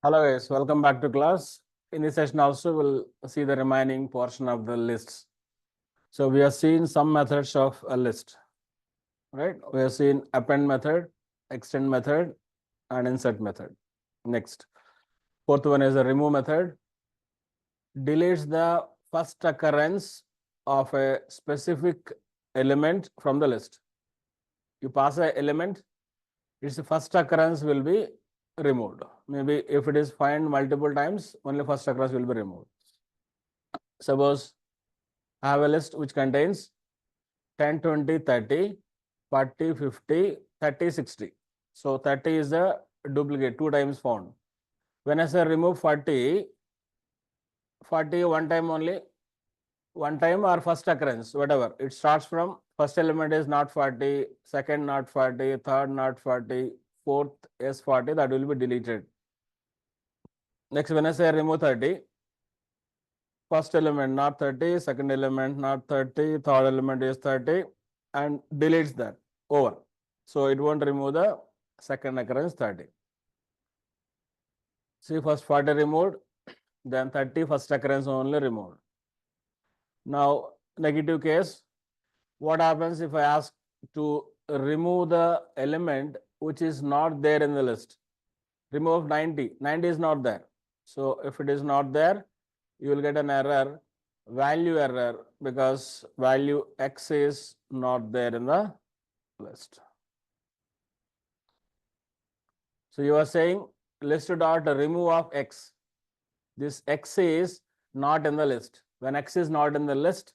Hello guys, welcome back to class. In this session also we'll see the remaining portion of the lists. So we have seen some methods of a list, right? We have seen append method, extend method, and insert method. Next, fourth one is a remove method. Deletes the first occurrence of a specific element from the list. You pass an element, its first occurrence will be removed. Maybe if it is find multiple times, only first occurrence will be removed. Suppose I have a list which contains 10, 20, 30, 40, 50, 30, 60. So 30 is a duplicate, 2 times found. When I say remove 40, 40 one time only, one time or first occurrence, whatever. It starts from first element is not 40, second not 40, third not 40, fourth is 40, that will be deleted. Next, when I say remove 30, first element not 30, second element not 30, third element is 30, and deletes that over. So it won't remove the second occurrence 30. See, first 40 removed, then 30 first occurrence only removed. Now, negative case, what happens if I ask to remove the element which is not there in the list? Remove 90. 90 is not there. So if it is not there, you will get an error, value error, because value X is not there in the list. So you are saying list dot remove of X. This X is not in the list. When X is not in the list,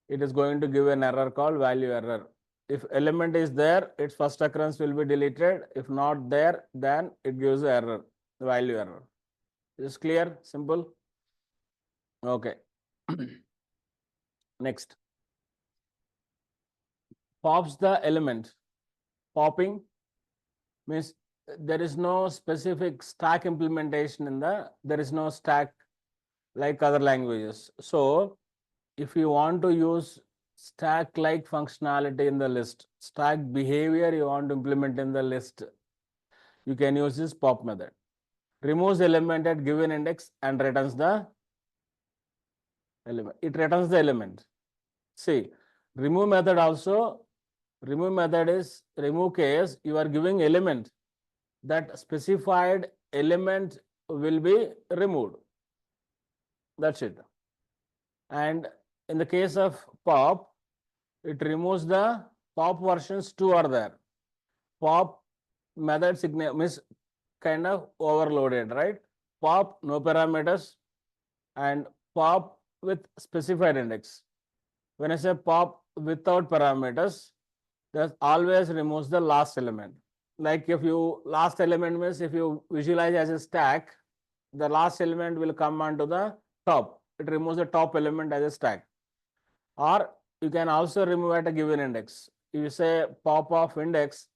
it is going to give an error called value error. If element is there, its first occurrence will be deleted. If not there, then it gives the error, the value error. Is this clear? Simple? Okay. Next. Pops the element. Popping means there is no specific stack implementation in there is no stack like other languages. So if you want to use stack like functionality in the list, stack behavior you want to implement in the list, you can use this pop method. Removes element at given index and returns the element. It returns the element. See, remove method also, remove method is remove case, you are giving element. That specified element will be removed. That's it. And in the case of pop, it removes the pop versions 2 are there. Pop method signal means kind of overloaded, right? Pop no parameters and pop with specified index. When I say pop without parameters, that always removes the last element. Like if you last element means if you visualize as a stack, the last element will come onto the top. It removes the top element as a stack. Or you can also remove at a given index. If you say pop of index,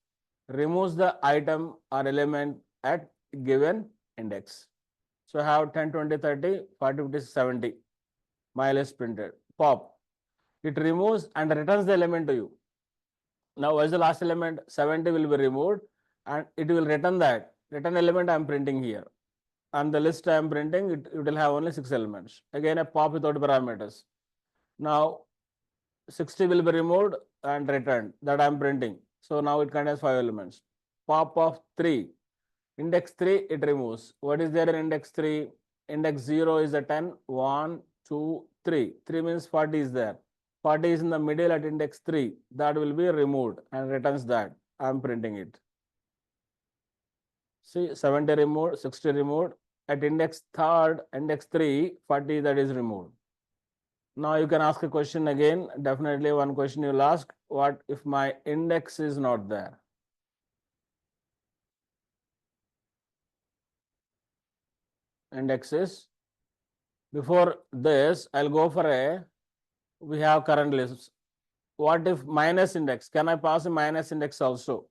removes the item or element at given index. So I have 10, 20, 30, 40, 50, 70. My list printed. Pop. It removes and returns the element to you. Now, what is the last element? 70 will be removed and it will return that. Return element I am printing here. And the list I am printing, it will have only 6 elements. Again, a pop without parameters. Now, 60 will be removed and returned that I am printing. So now it contains 5 elements. Pop of 3. Index 3, it removes. What is there in index 3? Index 0 is a 10. 1, 2, 3. 3 means 40 is there. 40 is in the middle at index 3. That will be removed and returns that. I am printing it. See, 70 removed, 60 removed. At index 3rd, index 3, 40 that is removed. Now you can ask a question again. Definitely one question you'll ask. What if my index is not there? Index is. Before this, I'll go for we have current lists. What if minus index? Can I pass a minus index also?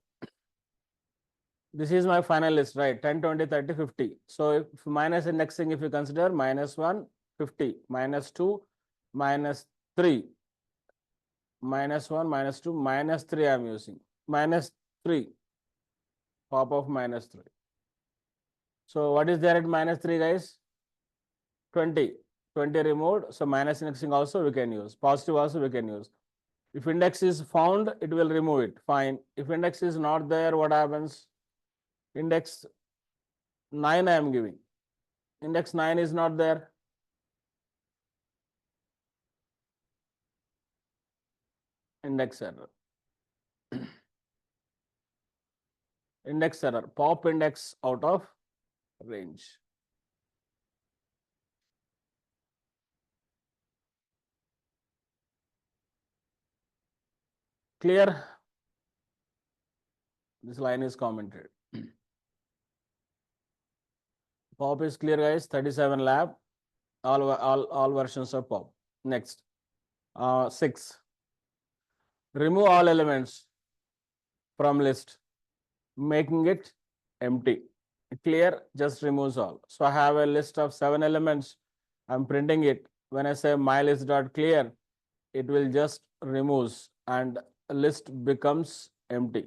This is my final list, right? 10, 20, 30, 50. So if minus indexing, if you consider minus 1, 50, minus 2, minus 3, minus 1, minus 2, minus 3 I am using. Minus 3, pop of minus 3. So what is there at minus 3, guys? 20. 20 removed. So minus indexing also we can use. Positive also we can use. If index is found, it will remove it. Fine. If index is not there, what happens? Index 9 I am giving. Index 9 is not there. Index error. Index error. Pop index out of range. Clear? This line is commented. Pop is clear, guys. 37 lab. All versions of pop. Next. 6. Remove all elements from list, making it empty. Clear just removes all. So I have a list of 7 elements. I'm printing it. When I say my list dot clear, it will just removes and list becomes empty.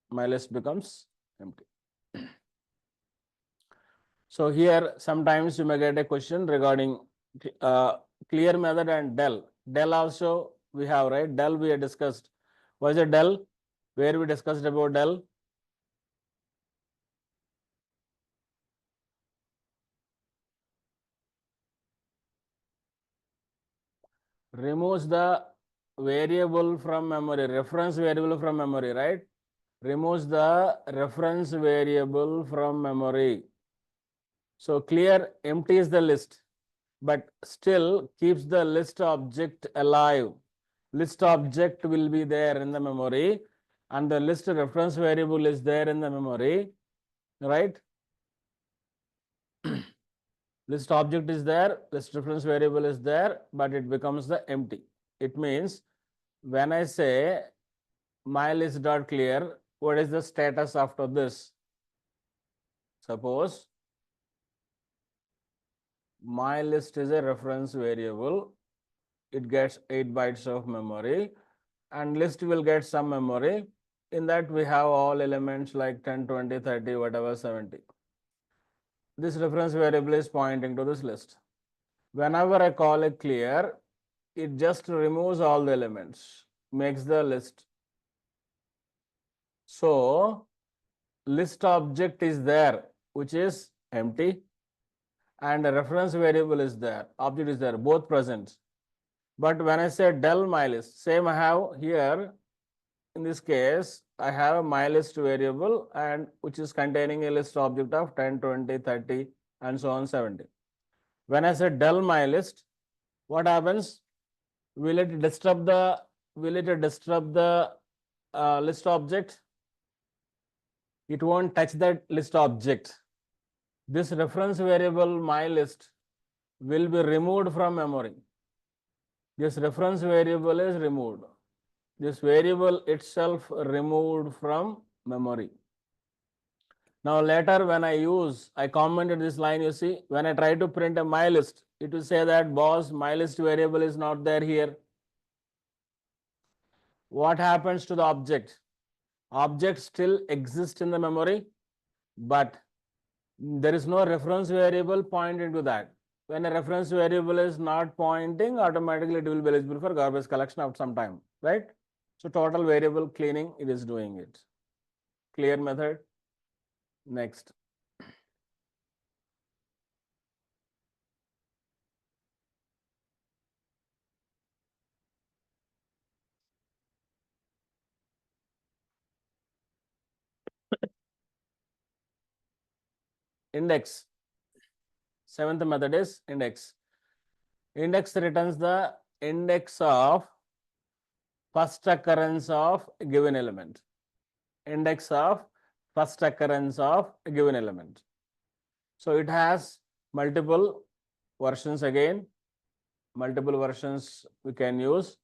My list becomes empty. So here sometimes you may get a question regarding clear method and del. Del also we have, right? Del we have discussed. What is a del? Where we discussed about del? Removes the variable from memory, reference variable from memory, right? Removes the reference variable from memory. So clear empties the list, but still keeps the list object alive. List object will be there in the memory and the list reference variable is there in the memory, right? List object is there, list reference variable is there, but it becomes the empty. It means when I say my list dot clear, what is the status after this? Suppose my list is a reference variable. It gets 8 bytes of memory and list will get some memory. In that we have all elements like 10, 20, 30, whatever, 70. This reference variable is pointing to this list. Whenever I call it clear, it just removes all the elements, makes the list. So list object is there, which is empty, and a reference variable is there, object is there, both present. But when I say del my list, same I have here. In this case, I have a my list variable and which is containing a list object of 10, 20, 30, and so on 70. When I say del my list, what happens? Will it disturb the list object? It won't touch that list object. This reference variable my list will be removed from memory. This reference variable is removed. This variable itself removed from memory. Now later when I commented this line, you see, when I try to print a my list, it will say that boss, my list variable is not there here. What happens to the object? Object still exists in the memory, but there is no reference variable pointing to that. When a reference variable is not pointing, automatically it will be eligible for garbage collection after some time, right? So total variable cleaning, it is doing it. Clear method. Next. Index. Seventh method is index. Index returns the index of first occurrence of a given element. Index of first occurrence of a given element. So it has multiple versions again. Multiple versions we can use.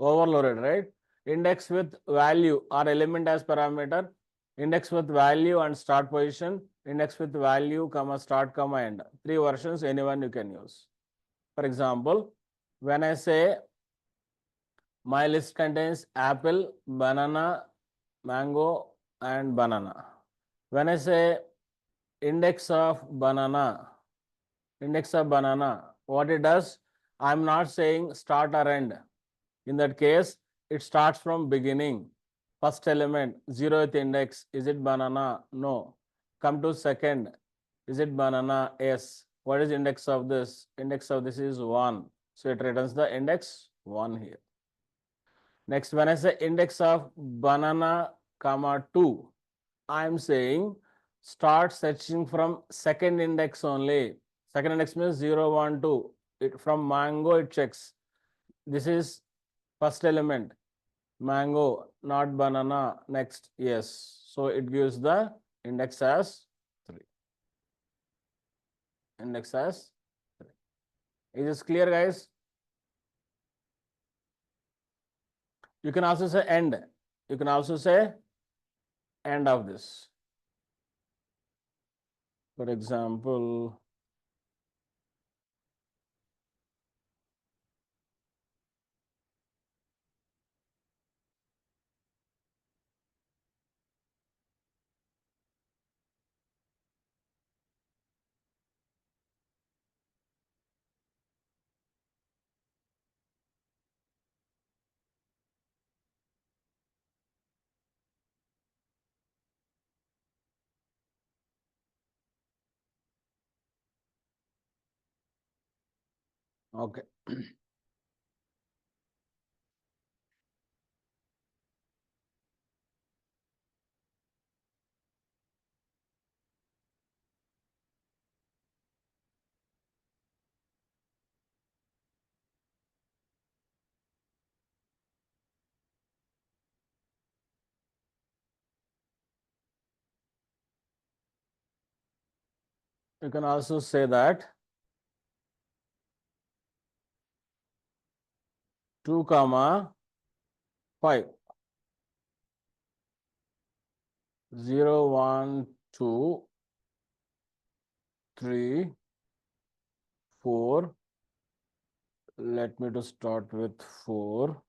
Overloaded, right? Index with value or element as parameter, index with value and start position, index with value, comma, start, comma, end. 3 versions, anyone you can use. For example, when I say my list contains apple, banana, mango, and banana. When I say index of banana, what it does, I'm not saying start or end. In that case, it starts from beginning. First element, 0th index, is it banana? No. Come to second, is it banana? Yes. What is index of this? Index of this is 1. So it returns the index 1 here. Next, when I say index of banana, comma 2, I am saying start searching from second index only. Second index means 0, 1, 2. From mango, it checks. This is first element. Mango, not banana. Next, yes. So it gives the index as 3. Index as 3. Is this clear, guys? You can also say end. You can also say end of this. For example, okay. You can also say that 2, 5. 0, 1, 2, 3, 4. Let me to start with 4.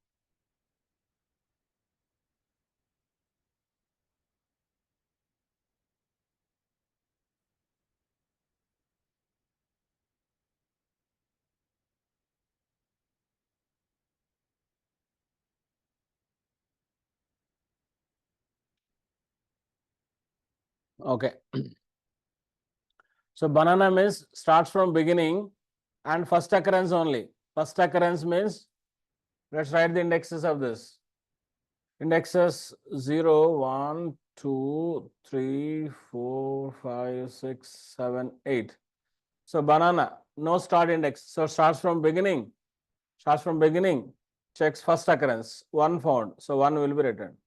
Okay. So banana means starts from beginning and first occurrence only. First occurrence means, let's write the indexes of this. Indexes 0, 1, 2, 3, 4, 5, 6, 7, 8. So banana, no start index. So starts from beginning. Starts from beginning. Checks first occurrence. 1 found. So 1 will be returned.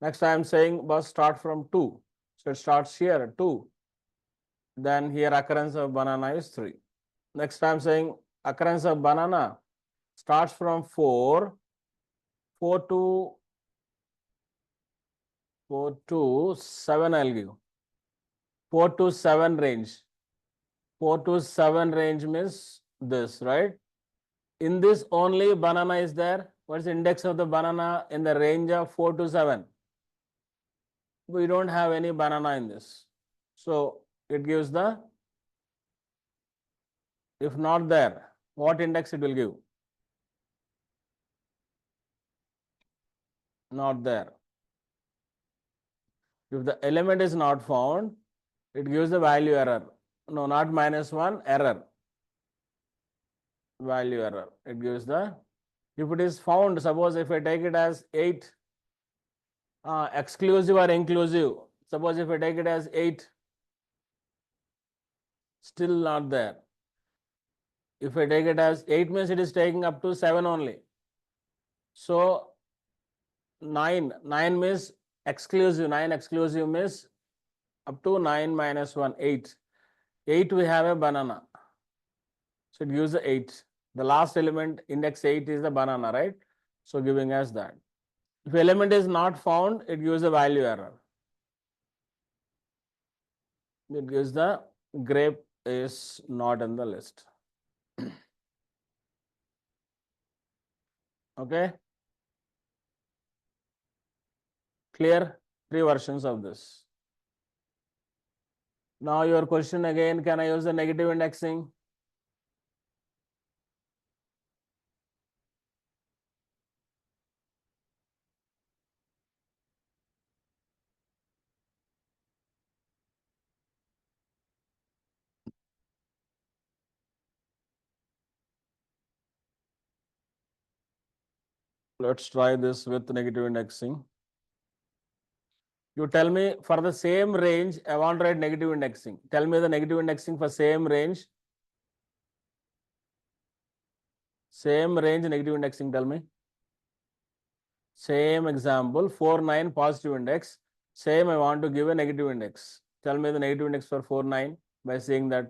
Next I am saying bus start from 2. So it starts here 2. Then here occurrence of banana is 3. Next I am saying occurrence of banana starts from 4. 4 to 7 I'll give. 4 to 7 range. 4 to 7 range means this, right? In this only banana is there. What is the index of the banana in the range of 4 to 7? We don't have any banana in this. So it gives the, if not there, what index it will give? Not there. If the element is not found, it gives the value error. No, not -1, error. Value error. It gives the, if it is found, suppose if I take it as 8, exclusive or inclusive, suppose if I take it as 8, still not there. If I take it as 8 means it is taking up to 7 only. So 9 means exclusive, 9 exclusive means up to 9 -1, 8. 8 we have a banana. So it gives the 8. The last element, index 8 is the banana, right? So giving us that. If element is not found, it gives a value error. It gives the grape is not in the list. Okay, clear? Three versions of this. Now your question again, can I use the negative indexing? Let's try this with negative indexing. You tell me for the same range, I want to write negative indexing. Tell me the negative indexing for same range. Same range negative indexing, tell me. Same example, 4, 9 positive index. Same, I want to give a negative index. Tell me the negative index for 4, 9 by saying that.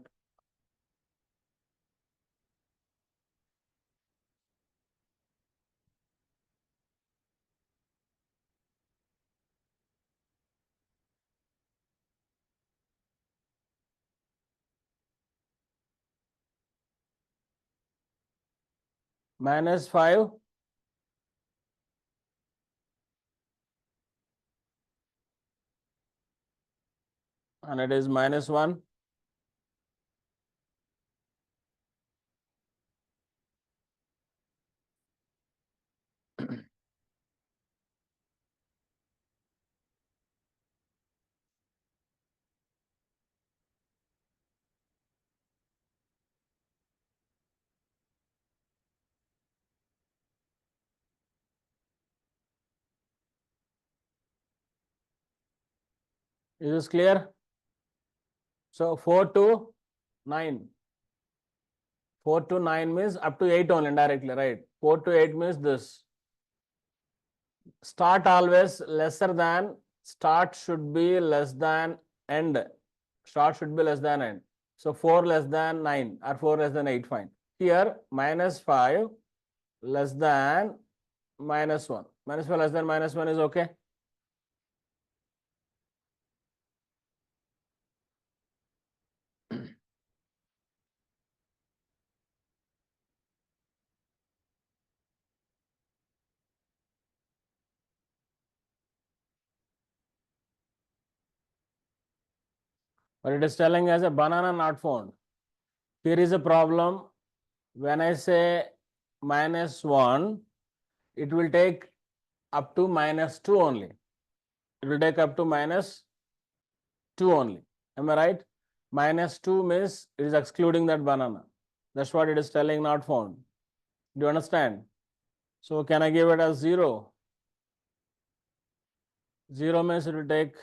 -5. And it is -1. Is this clear? So 4 to 9. 4 to 9 means up to 8 only indirectly, right? 4 to 8 means this. Start always lesser than, start should be less than end. Start should be less than end. So 4 less than 9 or 4 less than 8, fine. Here -5 less than -1. -5 less than -1 is okay. But it is telling as a banana not found. Here is a problem. When I say -1, it will take up to -2 only. It will take up to -2 only. Am I right? -2 means it is excluding that banana. That's what it is telling not found. Do you understand? So can I give it as 0? 0 means it will take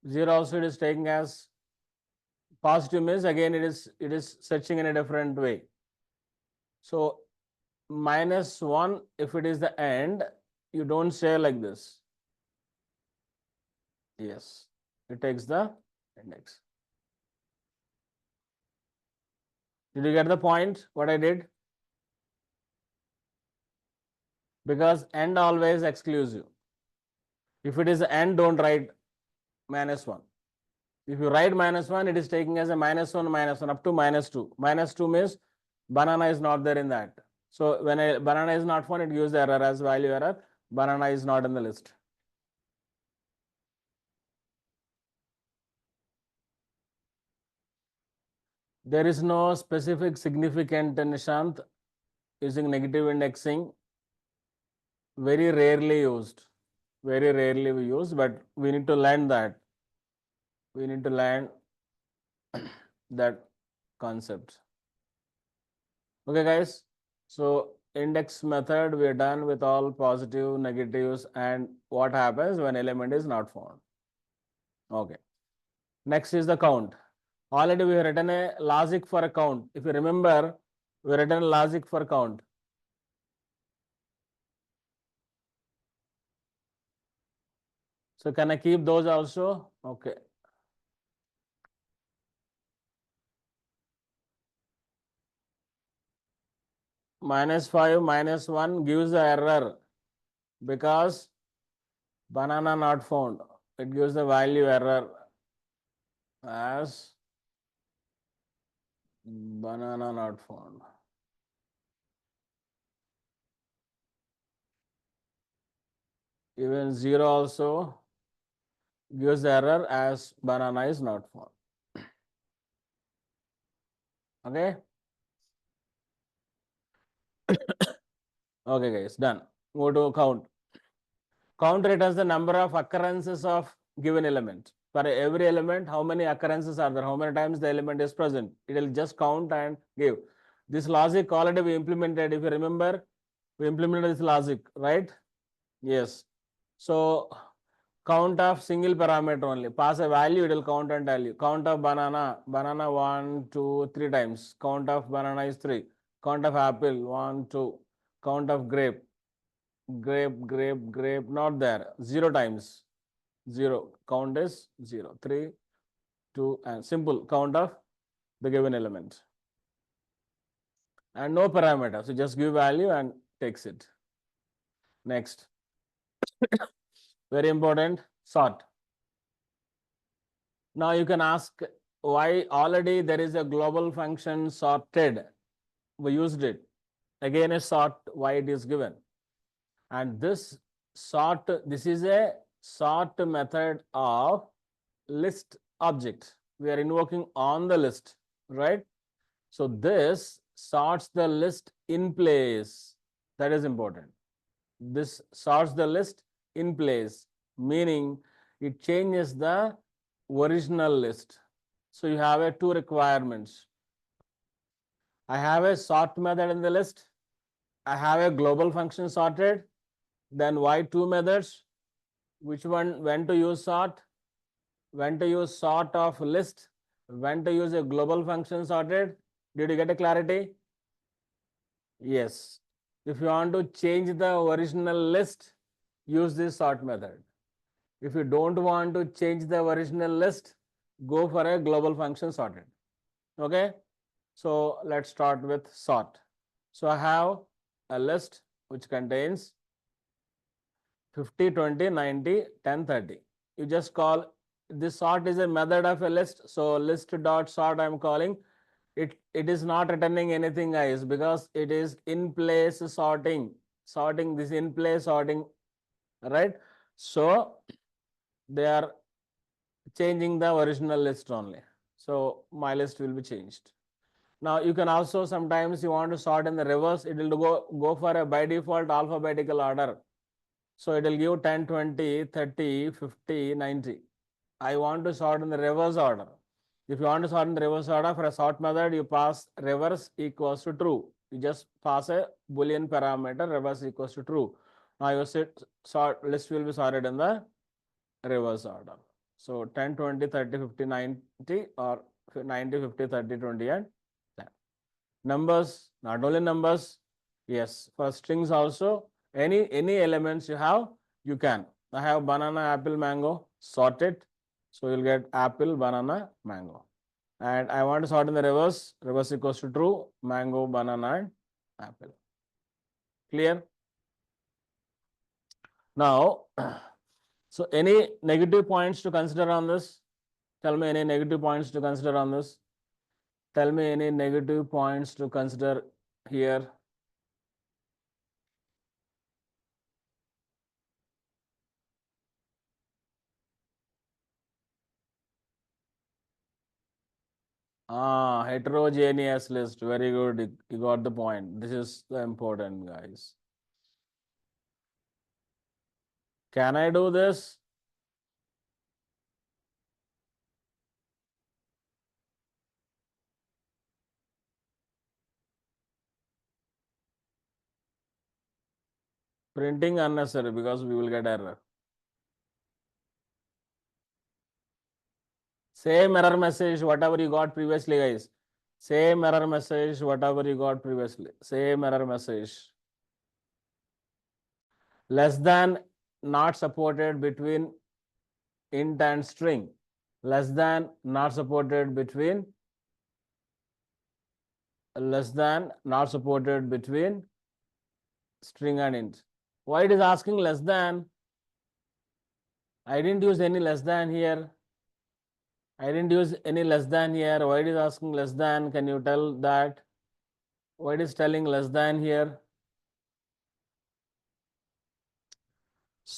0 also it is taking as positive means again it is searching in a different way. So -1 if it is the end, you don't say like this. Yes, it takes the index. Did you get the point what I did? Because end always exclusive. If it is end, don't write -1. If you write -1, it is taking as a -1, -1 up to -2. -2 means banana is not there in that. So when a banana is not found, it gives the error as value error. Banana is not in the list. There is no specific significant, Nishant, using negative indexing. Very rarely used. Very rarely we use, but we need to learn that. We need to learn that concept. Okay, guys. So index method, we are done with all positive, negatives, and what happens when element is not found. Okay. Next is the count. Already we have written a logic for a count. If you remember, we written a logic for count. So can I keep those also? Okay. -5 -1 gives the error because banana not found. It gives the value error as banana not found. Even 0 also gives error as banana is not found. Okay. Okay, guys, done. Go to count. Count returns the number of occurrences of given element. For every element, how many occurrences are there? How many times the element is present? It will just count and give. This logic already we implemented. If you remember, we implemented this logic, right? Yes. So count of single parameter only. Pass a value, it will count and tell you. Count of banana, banana 1, 2, 3 times. Count of banana is 3. Count of apple, 1, 2. Count of grape, grape, not there. 0 times. 0. Count is 0. 3, 2, and simple count of the given element. And no parameter. So just give value and takes it. Next. Very important, sort. Now you can ask why already there is a global function sorted. We used it. Again, a sort, why it is given. And this sort, this is a sort method of list object. We are invoking on the list, right? So this sorts the list in place. That is important. This sorts the list in place, meaning it changes the original list. So you have two requirements. I have a sort method in the list. I have a global function sorted. Then why two methods? Which one, when to use sort? When to use sort of list? When to use a global function sorted? Did you get a clarity? Yes. If you want to change the original list, use this sort method. If you don't want to change the original list, go for a global function sorted. Okay. So let's start with sort. So I have a list which contains 50, 20, 90, 10, 30. You just call this sort is a method of a list. So list dot sort I'm calling. It is not returning anything, guys, because it is in place sorting. Sorting this in place sorting, right? So they are changing the original list only. So my list will be changed. Now you can also sometimes you want to sort in the reverse, it will go for a by default alphabetical order. So it will give 10, 20, 30, 50, 90. I want to sort in the reverse order. If you want to sort in the reverse order for a sort method, you pass reverse equals to true. You just pass a Boolean parameter reverse equals to true. Now your sort list will be sorted in the reverse order. So 10, 20, 30, 50, 90 or 90, 50, 30, 20 and 10. Numbers, not only numbers, yes, for strings also, any elements you have, you can. I have banana, apple, mango, sort it. So you'll get apple, banana, mango. And I want to sort in the reverse, reverse equals to true, mango, banana and apple. Clear? Now, so any negative points to consider on this? Tell me any negative points to consider on this. Tell me any negative points to consider here. Heterogeneous list. Very good. You got the point. This is the important, guys. Can I do this? Printing unnecessary because we will get error. Same error message, whatever you got previously, guys. Same error message, whatever you got previously. Same error message. Less than not supported between int and string. Less than not supported between string and int. Why it is asking less than? I didn't use any less than here. I didn't use any less than here. Why it is asking less than? Can you tell that? Why it is telling less than here?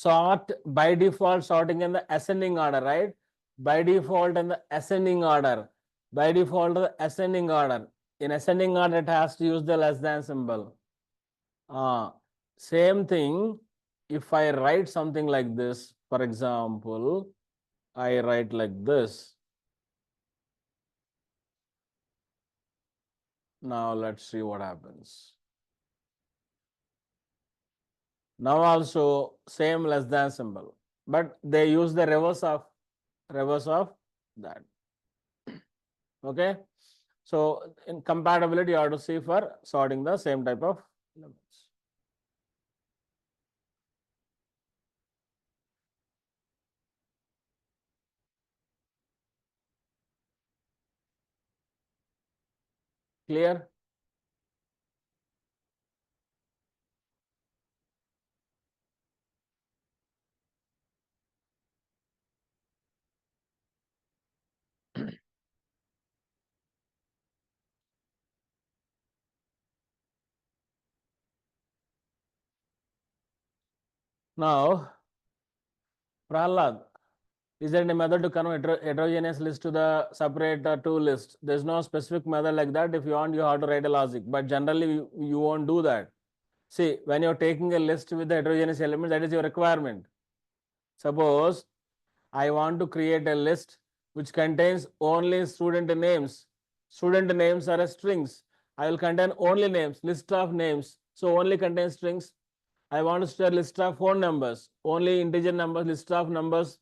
sort by default, sorting in the ascending order, right? By default in the ascending order. By default the ascending order. In ascending order, it has to use the less than symbol. Same thing, if I write something like this, for example, I write like this. Now let's see what happens. Now also same less than symbol, but they use the reverse of that. Okay. So in compatibility, you have to see for sorting the same type of elements. Clear? Now, Prahlad, is there any method to convert heterogeneous list to the separate two lists? There's no specific method like that. If you want, you have to write a logic, but generally you won't do that. See, when you're taking a list with the heterogeneous elements, that is your requirement. Suppose I want to create a list which contains only student names. Student names are strings. I will contain only names, list of names. So only contains strings. I want to store list of phone numbers, only integer numbers, list of numbers.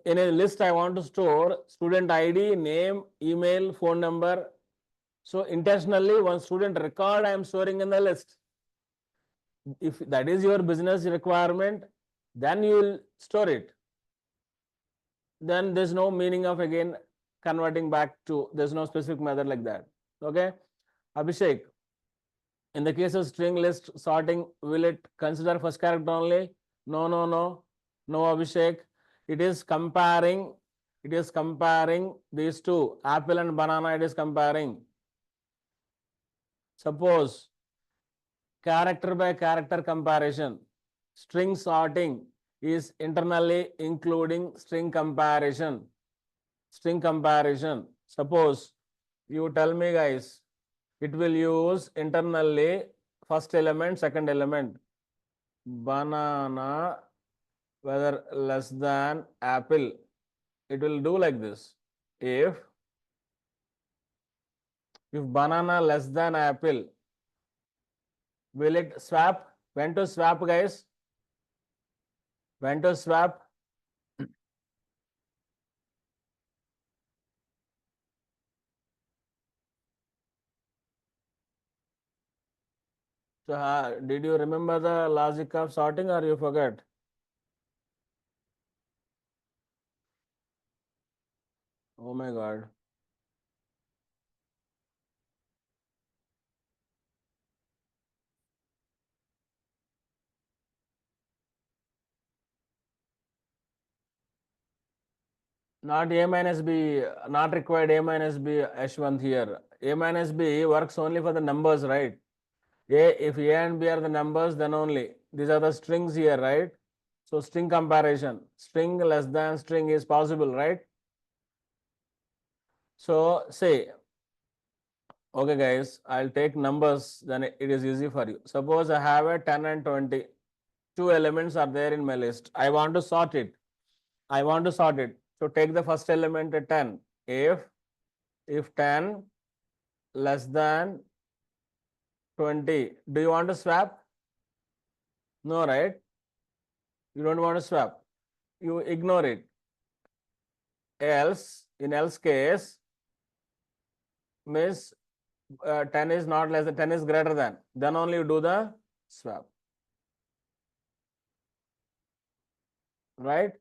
In a list, I want to store student ID, name, email, phone number. So intentionally, one student record I am storing in the list. If that is your business requirement, then you will store it. Then there's no meaning of again converting back to, there's no specific method like that. Okay. Abhishek, in the case of string list sorting, will it consider first character only? No, no, no. No, Abhishek. It is comparing these two, apple and banana, it is comparing. Suppose character by character comparison, string sorting is internally including string comparison. String comparison. Suppose you tell me, guys, it will use internally first element, second element, banana, whether less than apple. It will do like this. If banana less than apple, will it swap? When to swap, guys? When to swap? So, did you remember the logic of sorting or you forget? Oh my God. Not A minus B, not required A minus B, Ashwant here. A minus B works only for the numbers, right? If A and B are the numbers, then only. These are the strings here, right? So string comparison, string less than string is possible, right? So say, okay guys, I'll take numbers, then it is easy for you. Suppose I have a 10 and 20. Two elements are there in my list. I want to sort it. So take the first element at 10. If 10 less than 20, do you want to swap? No, right? You don't want to swap. You ignore it. Else, in else case, means 10 is not less than 10 is greater than. Then only you do the swap. Right?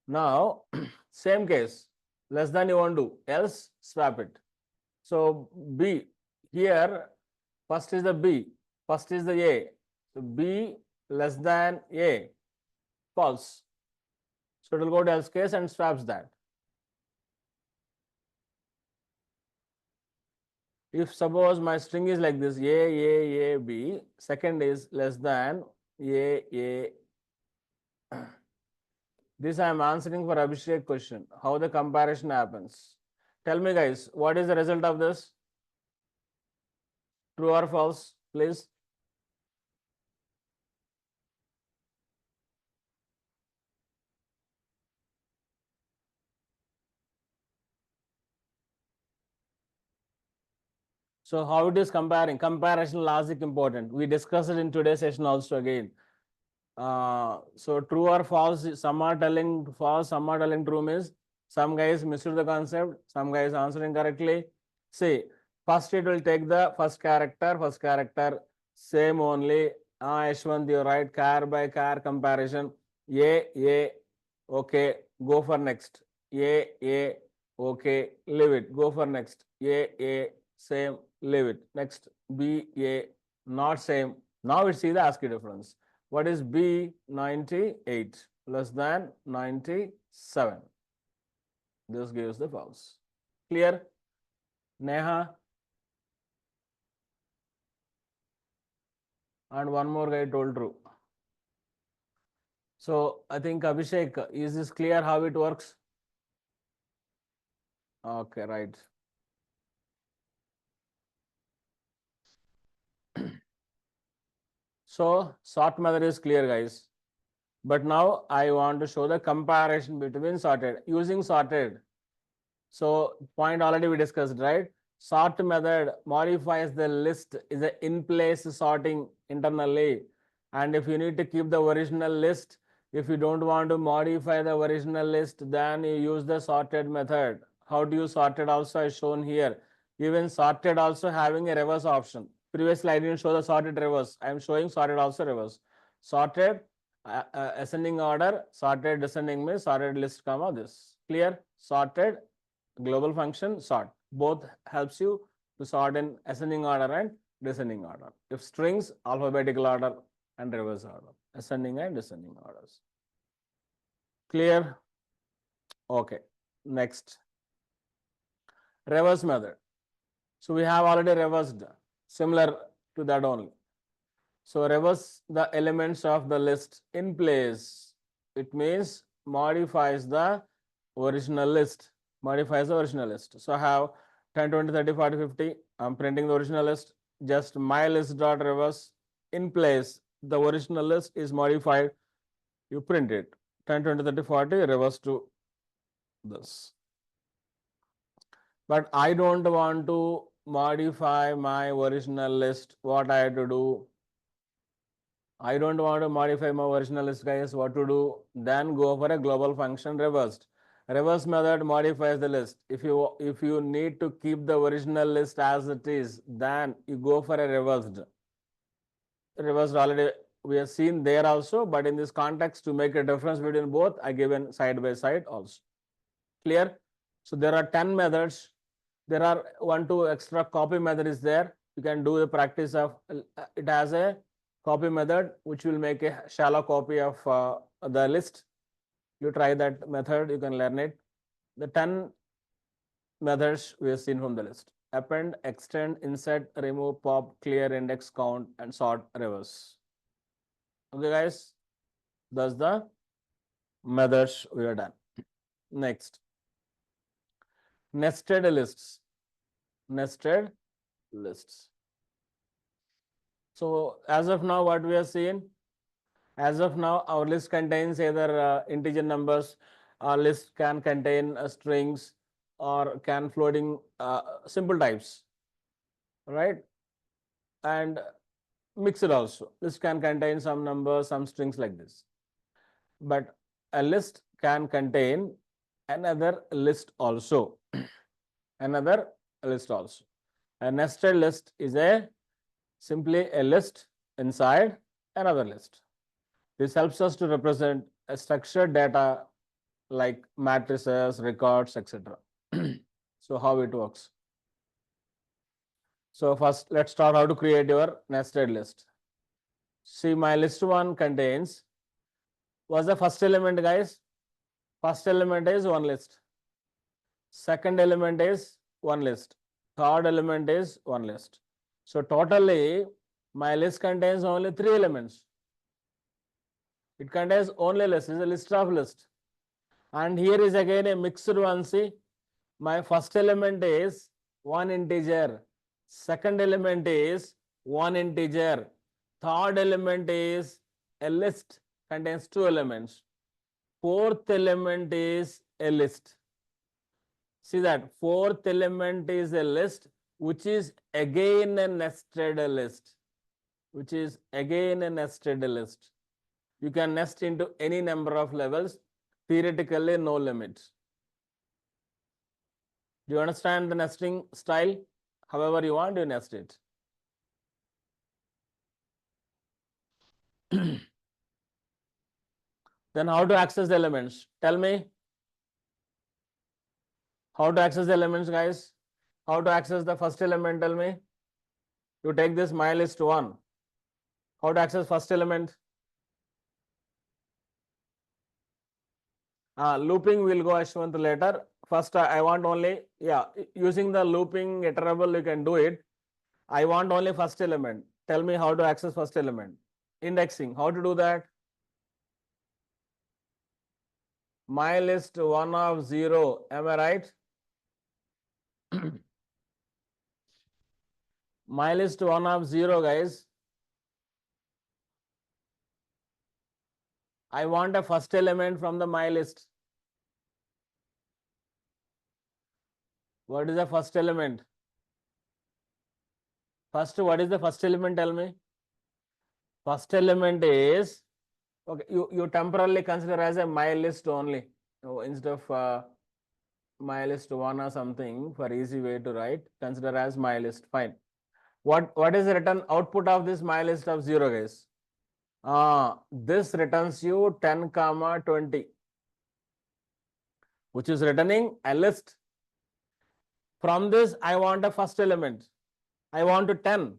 Now, same case, less than you want to do, else swap it. So B, here, first is the B, first is the A. So B less than A, false. So it will go to else case and swaps that. If suppose my string is like this, A, B, second is less than A, This I am answering for Abhishek question. How the comparison happens. Tell me guys, what is the result of this? True or false, please? So how it is comparing? Comparison logic important. We discussed it in today's session also again. So true or false, some are telling false, some are telling true means some guys missed the concept, some guys answering correctly. See, first it will take the first character, same only. Ashwant, you're right, car by car comparison. Yeah, okay, go for next. Yeah, okay, leave it, go for next. Yeah, same, leave it. Next, B, not same. Now we see the ASCII difference. What is B? 98 less than 97. This gives the false. Clear? Neha? And one more guy told true. So I think Abhishek, is this clear how it works? Okay, right. So sort method is clear, guys. But now I want to show the comparison between sorted. Using sorted. So point already we discussed, right? Sort method modifies the list is a in-place sorting internally. And if you need to keep the original list, if you don't want to modify the original list, then you use the sorted method. How do you sort it also is shown here. Even sorted also having a reverse option. Previously I didn't show the sorted reverse. I am showing sorted also reverse. Sorted ascending order, sorted descending means sorted list comma this. Clear? Sorted global function sort. Both helps you to sort in ascending order and descending order. If strings, alphabetical order and reverse order. Ascending and descending orders. Clear? Okay. Next. Reverse method. So we have already reversed. Similar to that only. So reverse the elements of the list in place. It means modifies the original list. Modifies the original list. So I have 10, 20, 30, 40, 50. I'm printing the original list. Just my list dot reverse in place. The original list is modified. You print it. 10, 20, 30, 40, reverse to this. But I don't want to modify my original list. What I have to do? I don't want to modify my original list, guys. What to do? Then go for a global function reversed. Reverse method modifies the list. If you need to keep the original list as it is, then you go for a reversed. Reversed already we have seen there also, but in this context to make a difference between both, I given side by side also. Clear? So there are 10 methods. There are 1-2 extra copy method is there. You can do the practice of it has a copy method which will make a shallow copy of the list. You try that method, you can learn it. The 10 methods we have seen from the list. Append, extend, insert, remove, pop, clear, index, count, and sort, reverse. Okay, guys, that's the methods we are done. Next, nested lists. Nested lists. So as of now, what we are seeing? As of now, our list contains either integer numbers, our list can contain strings or can floating simple types, right? And mixed also. List can contain some numbers, some strings like this. But a list can contain another list also. Another list also. A nested list is simply a list inside another list. This helps us to represent a structured data like matrices, records, etc. So how it works? So first, let's start how to create your nested list. See, my list one contains, what's the first element, guys? First element is one list. Second element is one list. Third element is one list. So totally, my list contains only 3 elements. It contains only list. It's a list of list. And here is again a mixed one. See, my first element is one integer. Second element is one integer. Third element is a list, contains two elements. Fourth element is a list. See that fourth element is a list, which is again a nested list, which is again a nested list. You can nest into any number of levels, theoretically no limit. Do you understand the nesting style? However you want, you nest it. Then how to access the elements? Tell me. How to access the elements, guys? How to access the first element? Tell me. You take this my list 1. How to access first element? Looping will go Ashwant later. First, I want only, using the looping iterable, you can do it. I want only first element. Tell me how to access first element. Indexing, how to do that? My list 1 of 0, am I right? My list 1 of 0, guys. I want a first element from the my list. What is the first element? First, what is the first element? Tell me. First element is, okay, you temporarily consider as a my list only. Instead of my list 1 or something, for easy way to write, consider as my list. Fine. What is the return output of this my list of 0, guys? This returns you 10, 20, which is returning a list. From this, I want a first element. I want to 10.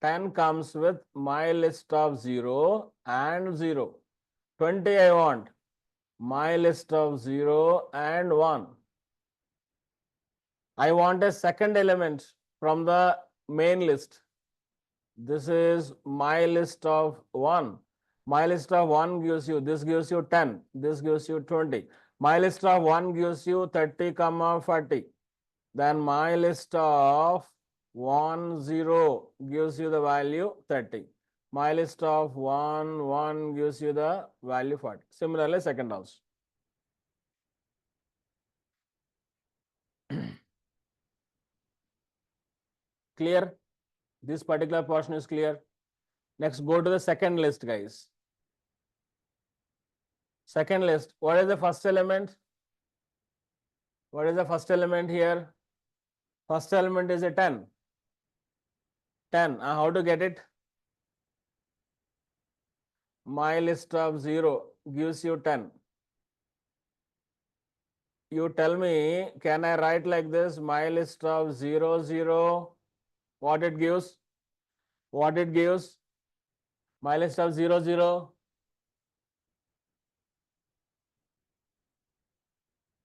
10 comes with my list of 0 and 0. 20 I want my list of 0 and 1. I want a second element from the main list. This is my list of 1. My list of 1 gives you, this gives you 10, this gives you 20. My list of 1 gives you 30, 40. Then my list of 1, 0 gives you the value 30. My list of 1, 1 gives you the value 40. Similarly, second also. Clear? This particular portion is clear. Next, go to the second list, guys. Second list. What is the first element? What is the first element here? First element is a 10. 10. How to get it? My list of 0 gives you 10. You tell me, can I write like this? My list of 0, 0. What it gives? What it gives? My list of 0, 0.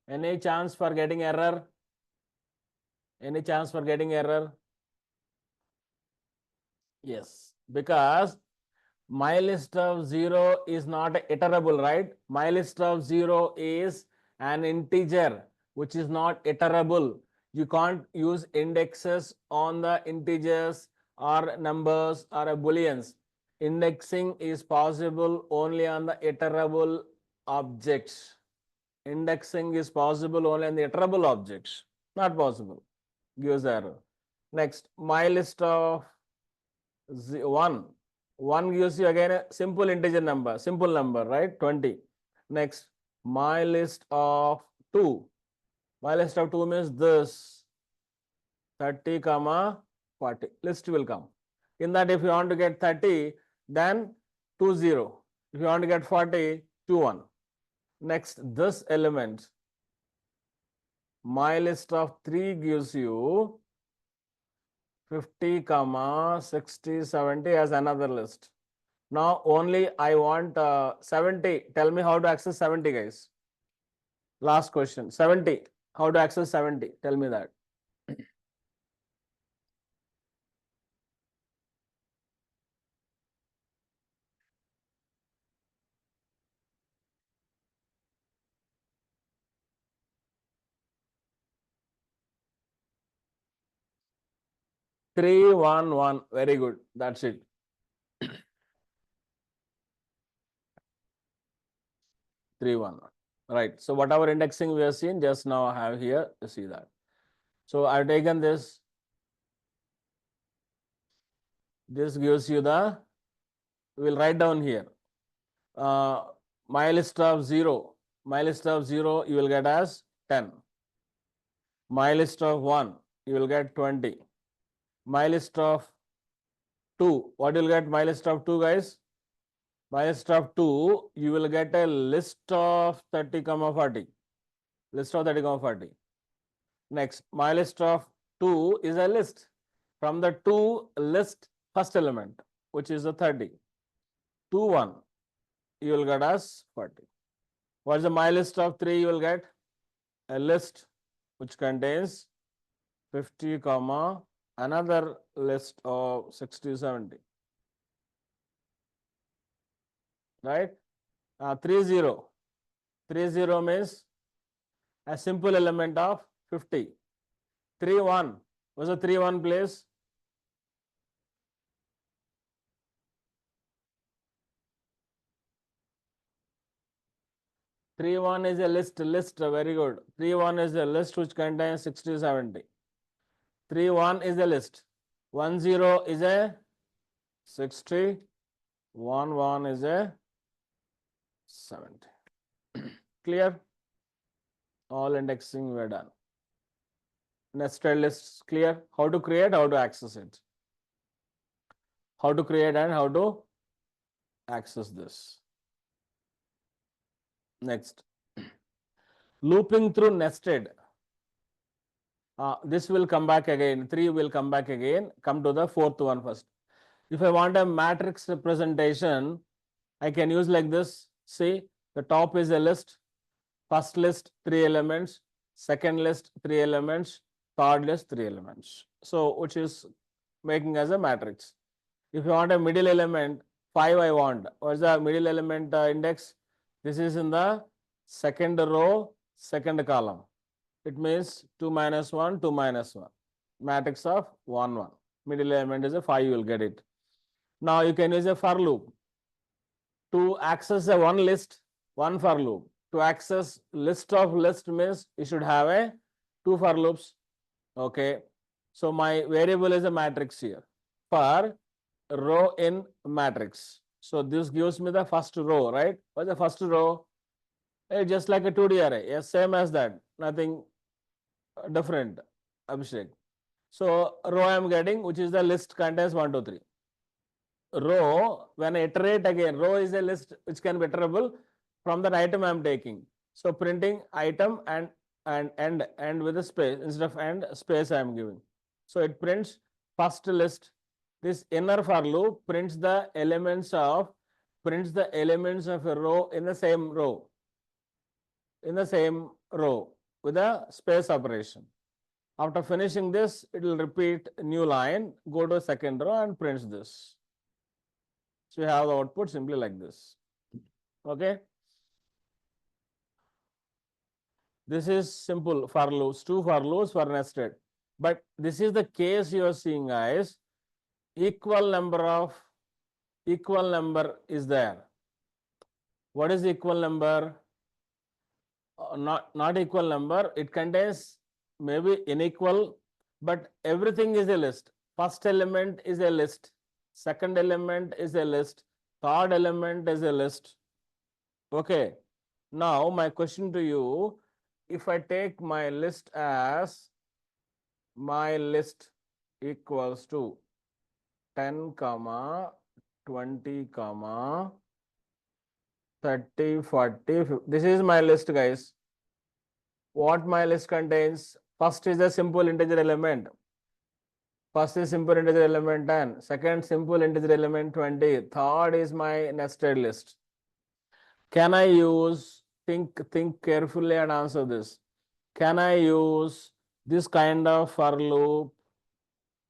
Any chance for getting error? Any chance for getting error? Yes, because my list of 0 is not iterable, right? My list of 0 is an integer which is not iterable. You can't use indexes on the integers or numbers or booleans. Indexing is possible only on the iterable objects. Indexing is possible only on the iterable objects. Not possible. Gives error. Next, my list of 1. 1 gives you again a simple integer number, right? 20. Next, my list of 2. My list of 2 means this 30, 40. List will come. In that, if you want to get 30, then 2, 0. If you want to get 40, 2, 1. Next, this element, my list of 3 gives you 50, 60, 70 as another list. Now only I want 70. Tell me how to access 70, guys. Last question. 70. How to access 70? Tell me that. 3, 1, 1. Very good. That's it. Three, 1. Right. So whatever indexing we have seen just now, I have here. You see that. So I've taken this. This gives you the. We'll write down here. My list of 0. My list of 0 you will get as 10. My list of 1 you will get 20. My list of 2. What you'll get? My list of 2, guys? My list of 2, you will get a list of 30, 40. List of 30, 40. Next, my list of 2 is a list. From the 2 list first element, which is the 30. 2, 1, you will get as 40. What is the my list of 3? You will get a list which contains 50, comma, another list of 60, 70. Right? 3, 0. 3, 0 means a simple element of 50. 3, 1. What's the 3, 1 place? 3, 1 is a list, very good. 3, 1 is a list which contains 60, 70. 3, 1 is a list. 1, 0 is a 60. 1, 1 is a 70. Clear? All indexing we are done. Nested lists clear. How to create, how to access it. How to create and how to access this. Next. Looping through nested. This will come back again. 3 will come back again. Come to the fourth one first. If I want a matrix representation, I can use like this. See, the top is a list. First list, 3 elements. Second list, 3 elements. Third list, 3 elements. So, which is making as a matrix. If you want a middle element, 5 I want. What is the middle element index? This is in the second row, second column. It means 2 minus 1, 2 minus 1. Matrix of 1, 1. Middle element is a 5, you will get it. Now you can use a for loop. To access a one list, one for loop. To access list of list means you should have a 2 for loops. Okay. So my variable is a matrix here. For row in matrix. So this gives me the first row, right? What's the first row? It's just like a 2D array. Yes, same as that. Nothing different, Abhishek. So row I am getting, which is the list contains 1, 2, 3. Row, when I iterate again, row is a list which can be iterable from that item I am taking. So printing item and end with a space instead of end space I am giving. So it prints first list. This inner for loop prints the elements of a row in the same row. In the same row with a space operation. After finishing this, it will repeat new line, go to second row and prints this. So you have the output simply like this. Okay. This is simple for loops, 2 for loops for nested. But this is the case you are seeing, guys. Equal number is there. What is equal number? Not equal number. It contains maybe unequal, but everything is a list. First element is a list. Second element is a list. Third element is a list. Okay. Now my question to you, if I take my list as my list equals to 10, 20, 30, 40, 50. This is my list, guys. What my list contains? First is a simple integer element. First is simple integer element 10. Second, simple integer element 20. Third is my nested list. Can I use, think carefully and answer this. Can I use this kind of for loop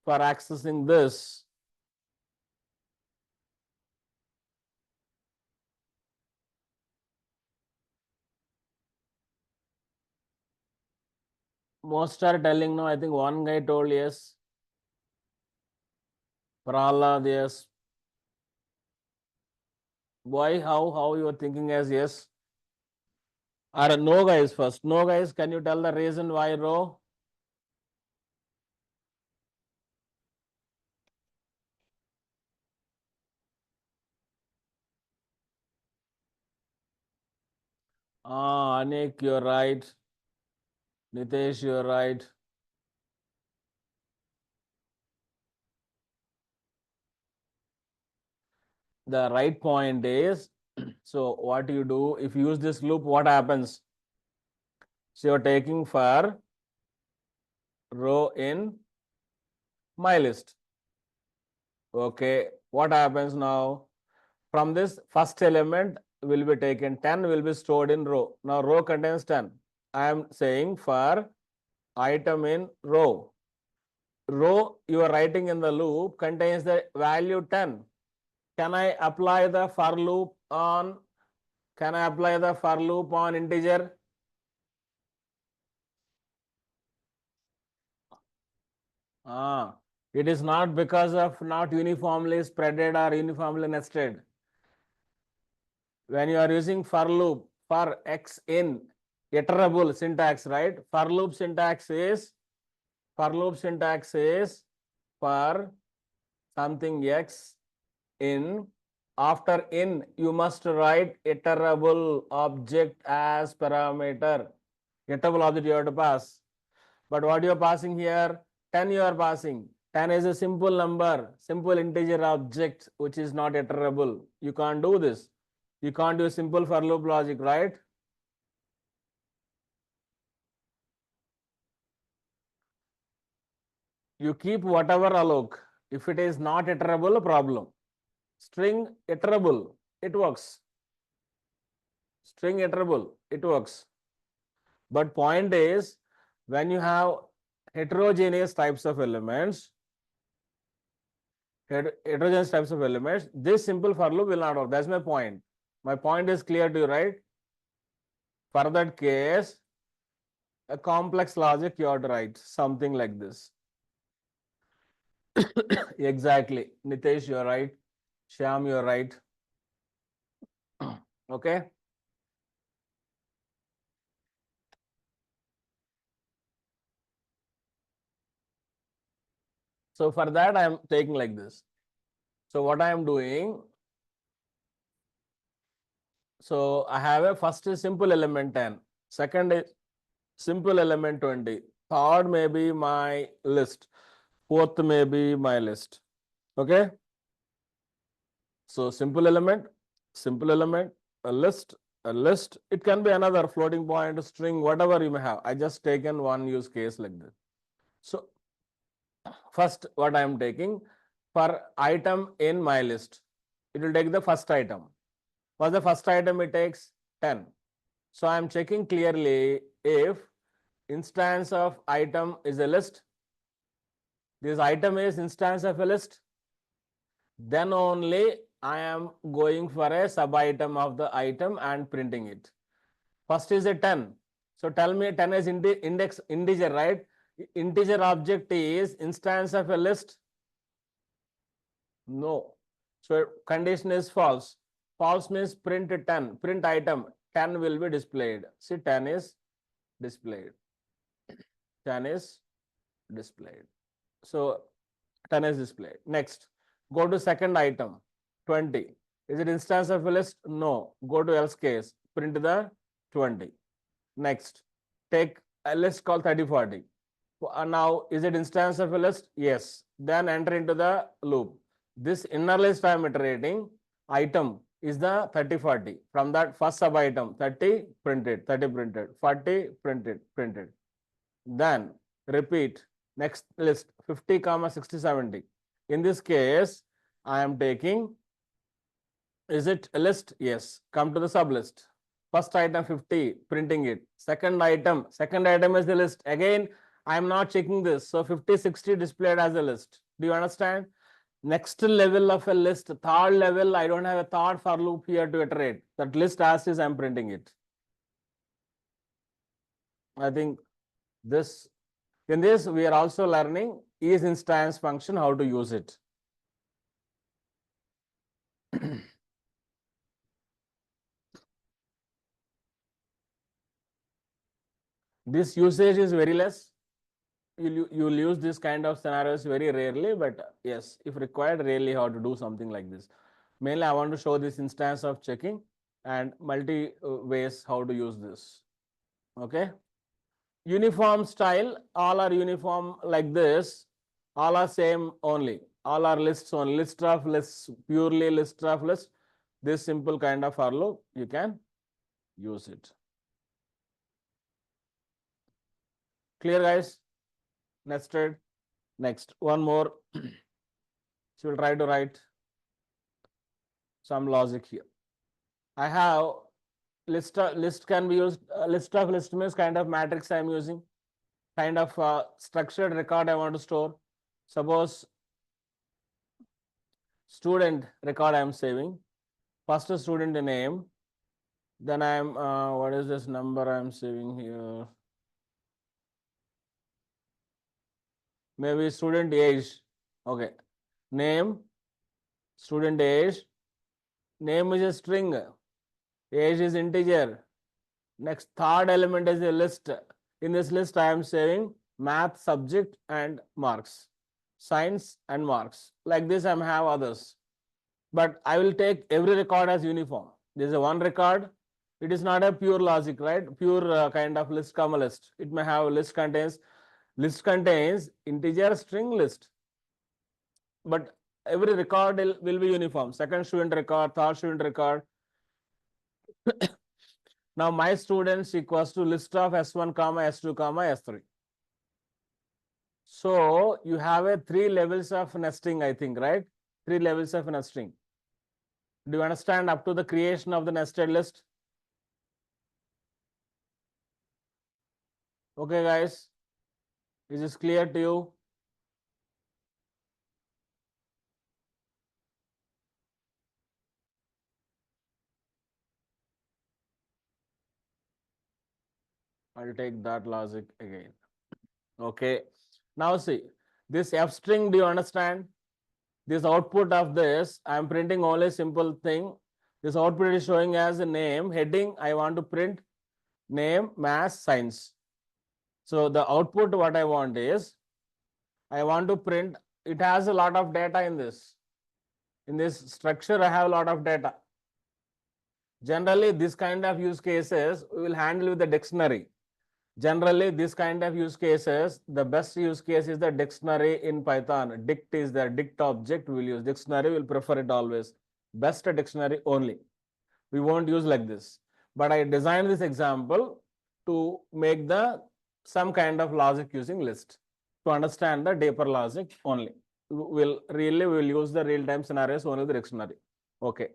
for accessing this? Most are telling no. I think one guy told yes. Prahlad, yes. Why? How you are thinking as yes? Or no, guys, first. No, guys, can you tell the reason why row? Anik, you're right. Nitesh, you're right. The right point is, so what you do, if you use this loop, what happens? So you're taking for row in my list. Okay, what happens now? From this first element will be taken, 10 will be stored in row. Now row contains 10. I am saying for item in row. Row you are writing in the loop contains the value 10. Can I apply the for loop on, can I apply the for loop on integer? It is not because of not uniformly spreaded or uniformly nested. When you are using for loop for x in iterable syntax, right? For loop syntax is for something x in, after in you must write iterable object as parameter. Iterable object you have to pass. But what you are passing here, 10 you are passing. 10 is a simple number, simple integer object which is not iterable. You can't do this. You can't do simple for loop logic, right? You keep whatever alloc. If it is not iterable, problem. String iterable, it works. String iterable, it works. But point is, when you have heterogeneous types of elements, this simple for loop will not work. That's my point. My point is clear to you, right? For that case, a complex logic you have to write something like this. Exactly. Nitesh, you're right. Shyam, you're right. Okay. So for that, I am taking like this. So what I am doing, so I have a first is simple element 10, second is simple element 20, third may be my list, fourth may be my list. Okay. So simple element, a list, It can be another floating point, string, whatever you may have. I just taken one use case like this. So first, what I am taking for item in my list, it will take the first item. What's the first item? It takes 10. So I am checking clearly if instance of item is a list. This item is instance of a list. Then only I am going for a sub item of the item and printing it. First is a 10. So tell me 10 is index integer, right? Integer object is instance of a list. No. So condition is false. False means print 10, print item, 10 will be displayed. See, 10 is displayed. 10 is displayed. So 10 is displayed. Next, go to second item, 20. Is it instance of a list? No. Go to else case, print the 20. Next, take a list called 30, 40. Now, is it instance of a list? Yes. Then enter into the loop. This inner list I am iterating, item is the 30, 40. From that first sub item, 30 printed, 30 printed, 40 printed, printed. Then repeat next list 50, 60, 70. In this case, I am taking, is it a list? Yes. Come to the sub list. First item 50, printing it. Second item is the list. Again, I am not checking this. So 50, 60 displayed as a list. Do you understand? Next level of a list, third level, I don't have a third for loop here to iterate. That list as is, I'm printing it. I think this, in this, we are also learning is instance function, how to use it. This usage is very less. You'll use this kind of scenarios very rarely, but yes, if required, really how to do something like this. Mainly, I want to show this instance of checking and multi ways how to use this. Okay. Uniform style, all are uniform like this, all are same only, all are lists on list of lists, purely list of lists. This simple kind of for loop, you can use it. Clear, guys? Nested. Next, one more. So we'll try to write some logic here. I have list can be used, list of list means kind of matrix I'm using, kind of structured record I want to store. Suppose student record I'm saving, first student name, then I'm, what is this number I'm saving here? Maybe student age, okay. Name, student age, name is a string, age is integer. Next, third element is a list. In this list, I am saving math subject and marks, science and marks. Like this, I have others. But I will take every record as uniform. This is a one record. It is not a pure logic, right? Pure kind of list, comma list. It may have list contains integer string list. But every record will be uniform. Second student record, third student record. Now my students equals to list of S1, S2, S3. So you have a 3 levels of nesting, I think, right? 3 levels of nesting. Do you understand up to the creation of the nested list? Okay, guys. Is this clear to you? I'll take that logic again. Okay. Now see, this F string, do you understand? This output of this, I am printing only simple thing. This output is showing as a name, heading, I want to print name, math, science. So the output what I want is, I want to print, it has a lot of data in this. In this structure, I have a lot of data. Generally, this kind of use cases we will handle with the dictionary. Generally, this kind of use cases, the best use case is the dictionary in Python. Dict is the dict object we will use. Dictionary will prefer it always. Best dictionary only. We won't use like this. But I designed this example to make the some kind of logic using list to understand the deeper logic only. We will use the real-time scenarios only the dictionary. Okay.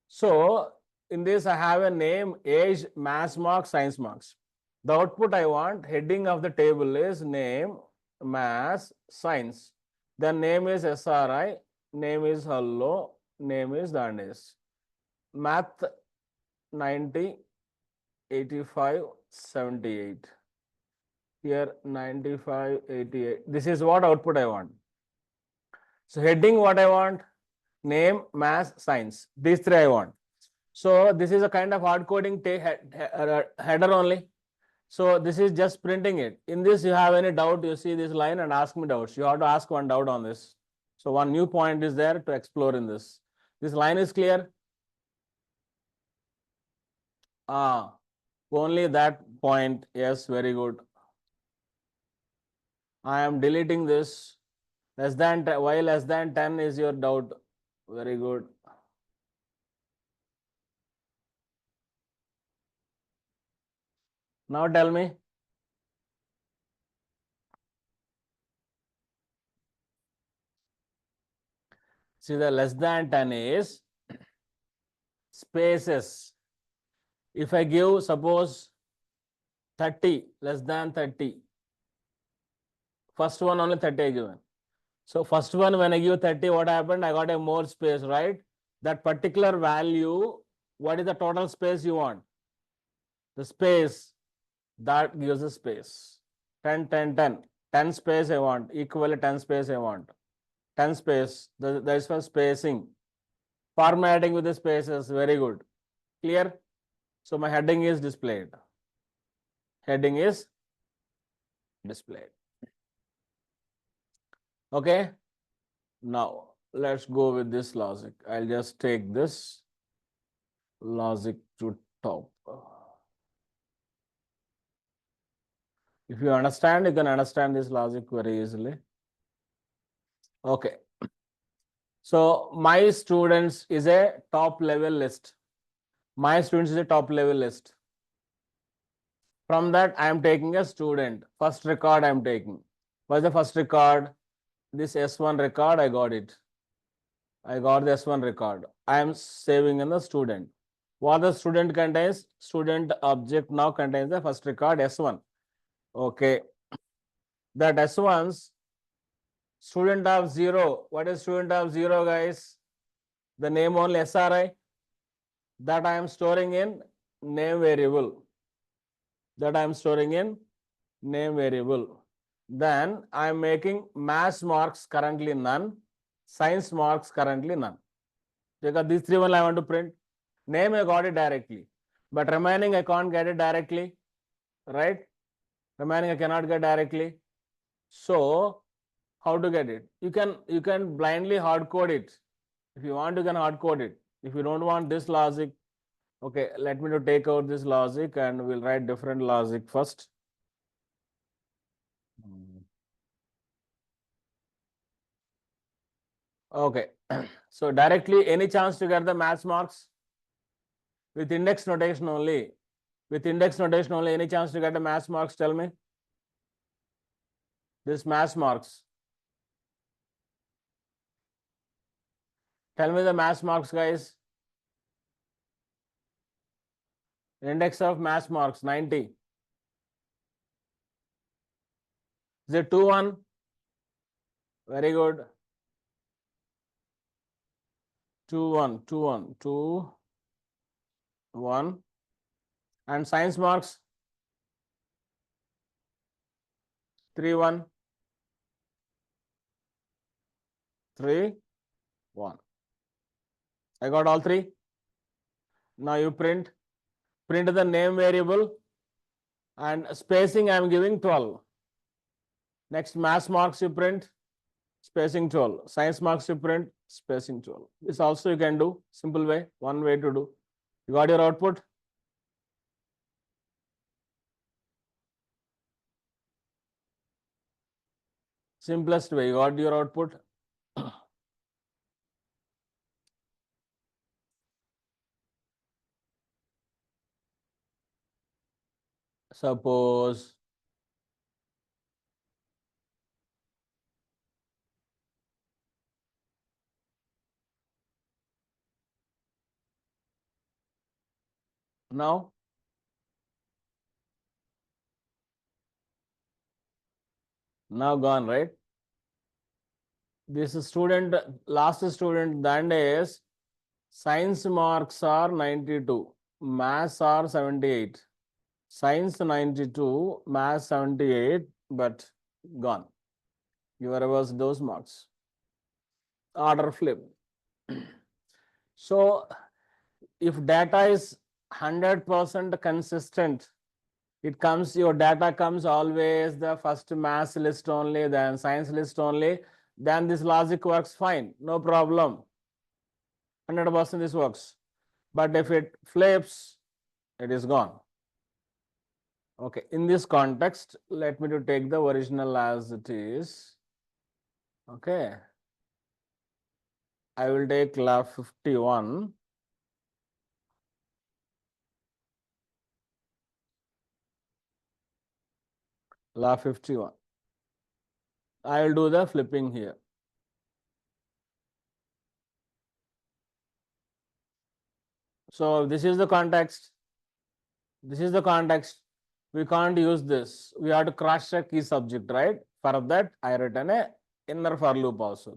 So in this, I have a name, age, maths marks, science marks. The output I want, heading of the table is name, maths, science. The name is SRI, name is hello, name is Dandes. Math 90, 85, 78. Here 95, 88. This is what output I want. So heading what I want, name, maths, science. These 3 I want. So this is a kind of hard coding header only. So this is just printing it. In this, you have any doubt, you see this line and ask me doubts. You have to ask one doubt on this. So one new point is there to explore in this. This line is clear. Only that point. Yes, very good. I am deleting this. Less than why less than 10 is your doubt. Very good. Now tell me. See, the less than 10 is spaces. If I give, suppose 30, less than 30. First one only 30 I given. So first one, when I give 30, what happened? I got a more space, right? That particular value, what is the total space you want? The space that gives a space. 10, 10, 10. 10 space I want. Equal 10 space I want. 10 space. That is for spacing. Formatting with the spaces, very good. Clear? So my heading is displayed. Heading is displayed. Okay. Now let's go with this logic. I'll just take this logic to top. If you understand, you can understand this logic very easily. Okay. So my students is a top level list. My students is a top level list. From that, I am taking a student. First record I am taking. What's the first record? This S1 record, I got it. I got the S1 record. I am saving in the student. What the student contains? Student object now contains the first record S1. Okay. That S1's student of 0. What is student of 0, guys? The name only SRI. That I am storing in name variable. That I am storing in name variable. Then I am making maths marks currently none, science marks currently none. Because these three only I want to print. Name I got it directly, but remaining I can't get it directly, right? Remaining I cannot get directly. So how to get it? You can blindly hard code it. If you want, you can hard code it. If you don't want this logic, okay, let me to take out this logic and we'll write different logic first. Okay, so directly any chance to get the maths marks with index notation only? With index notation only, any chance to get the maths marks? Tell me. This maths marks. Tell me the maths marks, guys. Index of maths marks 90. Is it 2 1? Very good. 2 1, 2 1, 2 1. And science marks 3 1, 3 1. I got all three. Now you print the name variable and spacing I am giving 12. Next maths marks you print spacing 12. Science marks you print spacing 12. This also you can do simple way, one way to do. You got your output? Simplest way, you got your output. Suppose now gone, right? This student, last student, Dandes, science marks are 92, maths are 78. Science 92, maths 78, but gone. You reverse those marks. Order flip. So if data is 100% consistent, your data comes always the first maths list only, then science list only, then this logic works fine, no problem. 100% this works. But if it flips, it is gone. Okay, in this context, let me to take the original as it is. Okay. I will take lab 51. Lab 51. I will do the flipping here. So this is the context. This is the context. We can't use this. We have to cross check key subject, right? For that, I written a inner for loop also.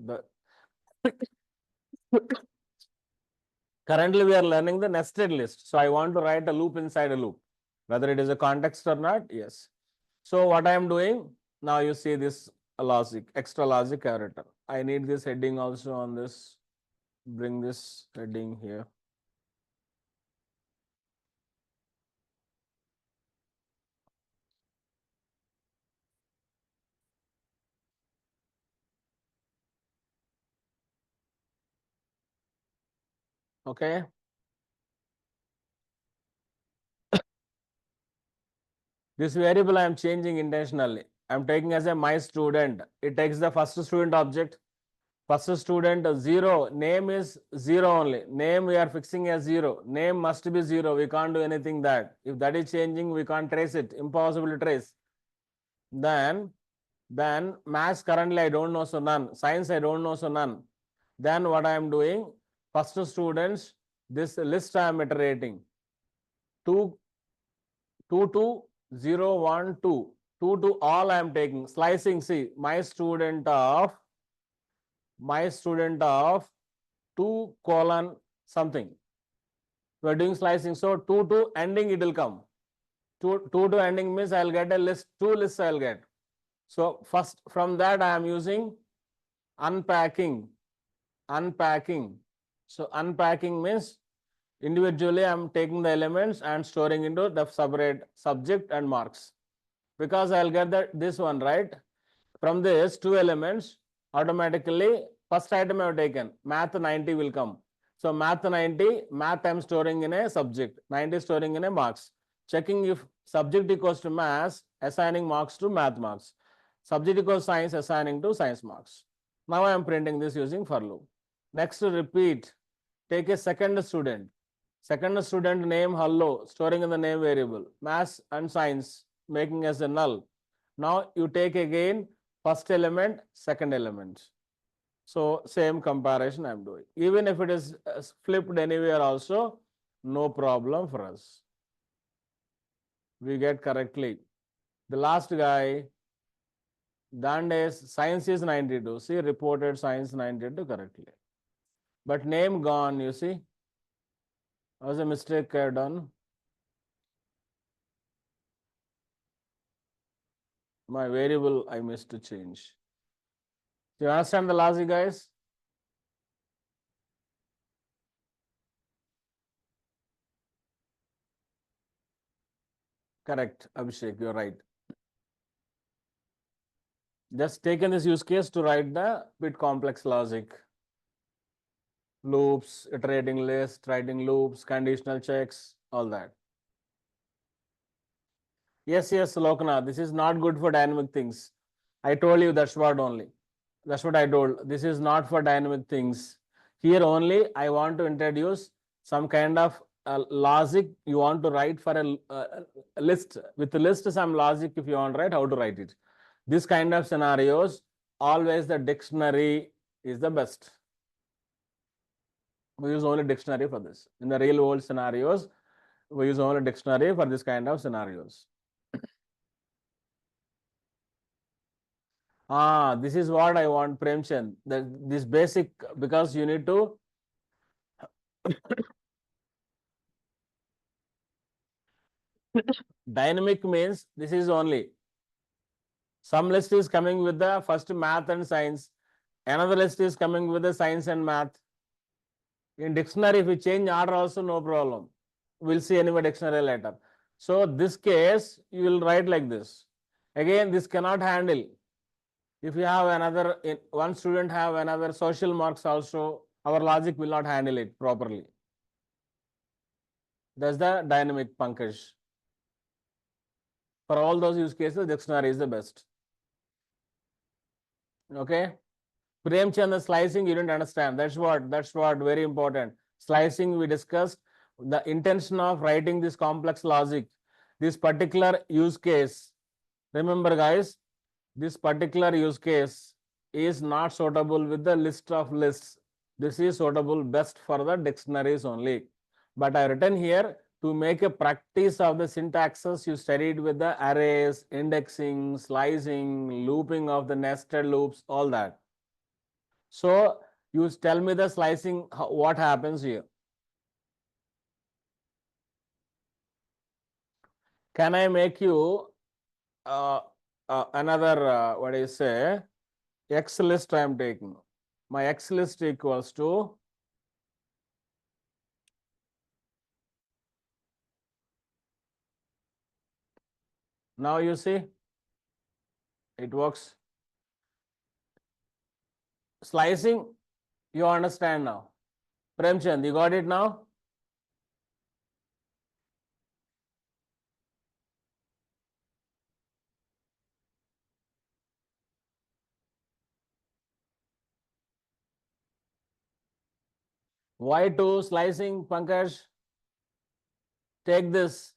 Currently, we are learning the nested list. So I want to write a loop inside a loop, whether it is a context or not. Yes. So what I am doing now, you see this logic, extra logic I have written. I need this heading also on this. bring this heading here. Okay. This variable I am changing intentionally. I am taking as a my student. It takes the first student object. First student 0. Name is 0 only. Name we are fixing as 0. Name must be 0. We can't do anything that. If that is changing, we can't trace it. Impossible to trace. Then maths currently I don't know, so none. Science I don't know, so none. Then what I am doing? First students, this list I am iterating. 2, 2 to 0, 1, 2. 2 to all I am taking. Slicing, see, my student of 2 colon something. We are doing slicing. So 2 to ending it will come. 2 to ending means I will get a list, 2 lists I will get. So first from that I am using unpacking. So unpacking means individually I am taking the elements and storing into the separate subject and marks. Because I will get this one, right? From this 2 elements, automatically first item I have taken, math 90 will come. So math 90, math I am storing in a subject, 90 storing in a marks. Checking if subject equals to maths, assigning marks to math marks. Subject equals science, assigning to science marks. Now I am printing this using for loop. Next, repeat. Take a second student. Second student name hello, storing in the name variable. Maths and science, making as a null. Now you take again first element, second element. So same comparison I am doing. Even if it is flipped anywhere also, no problem for us. We get correctly. The last guy, Dandes, science is 92. See, reported science 92 correctly. But name gone, you see. Was a mistake I have done. My variable I missed to change. Do you understand the logic, guys? Correct, Abhishek, you're right. Just taken this use case to write the bit complex logic. Loops, iterating list, writing loops, conditional checks, all that. Yes, Lokana, this is not good for dynamic things. I told you that's what only. That's what I told. This is not for dynamic things. Here only I want to introduce some kind of logic you want to write for a list. With the list, some logic if you want to write, how to write it. This kind of scenarios, always the dictionary is the best. We use only dictionary for this. In the real world scenarios, we use only dictionary for this kind of scenarios. This is what I want, Premchand. This basic, because you need to dynamic means this is only some list is coming with the first math and science, another list is coming with the science and math. In dictionary, if we change order also, no problem. We'll see anyway dictionary later. So this case, you will write like this. Again, this cannot handle. If you have another, one student have another social marks also, our logic will not handle it properly. That's the dynamic, Pankaj. For all those use cases, dictionary is the best. Okay. Premchand, the slicing you didn't understand. That's what very important. Slicing we discussed, the intention of writing this complex logic, this particular use case. Remember guys, this particular use case is not suitable with the list of lists. This is suitable best for the dictionaries only. But I written here to make a practice of the syntaxes you studied with the arrays, indexing, slicing, looping of the nested loops, all that. So you tell me the slicing, what happens here? Can I make you another, what do you say, X list I am taking. My X list equals to Now you see, it works. Slicing, you understand now. Premchand, you got it now? Why to slicing, Pankaj? Take this.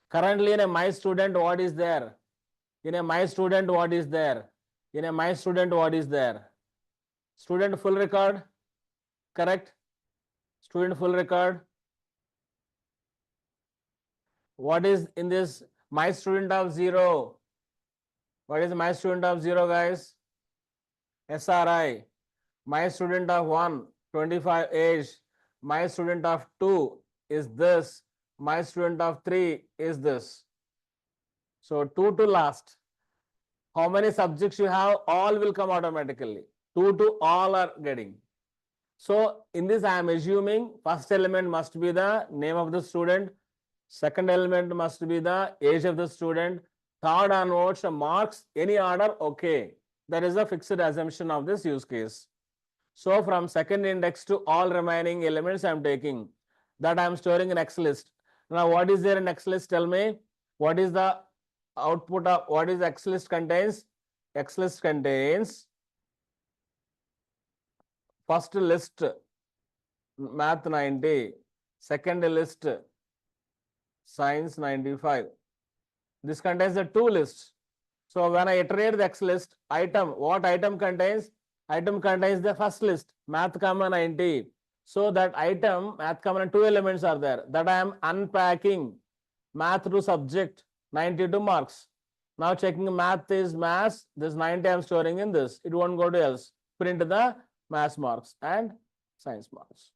Currently in a my student, what is there? In a my student, what is there? In a my student, what is there? Student full record, correct? Student full record. What is in this my student of 0? What is my student of 0, guys? SRI. My student of 1, 25 age. My student of 2 is this. My student of 3 is this. So 2 to last. How many subjects you have? All will come automatically. 2 to all are getting. So in this I am assuming first element must be the name of the student. Second element must be the age of the student. Third onwards, marks, any order, okay. That is a fixed assumption of this use case. So from second index to all remaining elements I am taking. That I am storing in X list. Now what is there in X list? Tell me. What is the output of what is X list contains? X list contains first list math 90, second list science 95. This contains the two lists. So when I iterate the X list item, what item contains? Item contains the first list, math comma 90. So that item, math comma 2 elements are there. That I am unpacking. Math to subject, 92 marks. Now checking math is maths. This 90 I am storing in this. It won't go to else. Print the maths marks and science marks.